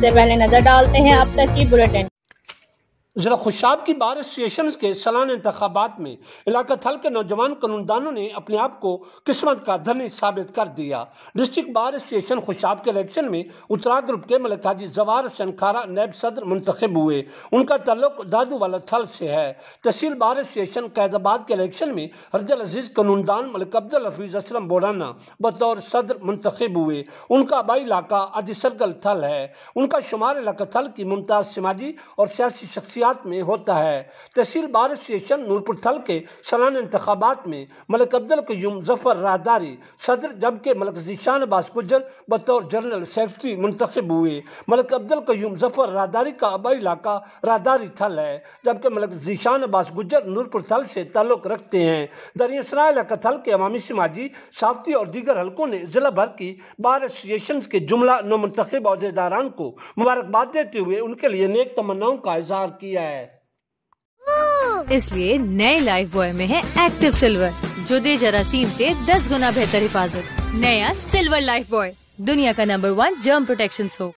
سے پہلے نظر ڈالتے ہیں اب تک کی بلیٹن۔ ضلع خوشاب کی بار ایسوسی کے سالانہ انتخابات میں علاقہ تھل کے نوجوان قانون نے اپنے آپ کو قسمت کا دھنی ثابت کر دیا۔ ڈسٹرکٹ بار ایسوسی خوشاب کے الیکشن میں اترا گروپ کے ملک حاجی زوار حسین کھارا نیب صدر منتخب ہوئے۔ ان کا تعلق دادو والا تھل سے ہے۔ تحصیل بار ایسوسی قائد آباد کے الیکشن میں حرج العزیز قانون دان ملک عبدالحفیظ اسلم بوڑانہ بطور صدر منتخب ہوئے۔ ان کا آبائی علاقہ ادی سرگل تھل ہے۔ ان کا شمار علاقہ تھل کی ممتاز سماجی اور سیاسی شخصیات میں ہوتا ہے۔ تحصیل بار ایسوسی نورپور تھل کے سالانہ انتخابات میں ملک عبدالقیوم ظفر راہداری صدر جبکہ ملک ذیشان عباس گجر بطور جنرل سیکرٹری منتخب ہوئے۔ ملک عبدالقیوم ظفر راہداری کا آبائی علاقہ راہداری تھل ہے جبکہ ملک ذیشان عباس گجر نورپور تھل سے تعلق رکھتے ہیں۔ دریا سرا علاقہ تھل کے عوامی سماجی صحافتی اور دیگر حلقوں نے ضلع بھر کی بار ایسوسی کے جملہ نومنتخب عہدیداران کو مبارکباد دیتے ہوئے ان کے لیے نیک تمناؤں کا اظہار کیا ہے۔ اس لیے نئے لائف بوائے میں ہے ایکٹیو سلور جو دے جراثیم سے 10 گنا بہتر حفاظت۔ نیا سلور لائف بوائے دنیا کا نمبر 1 جرم پروٹیکشن سوپ۔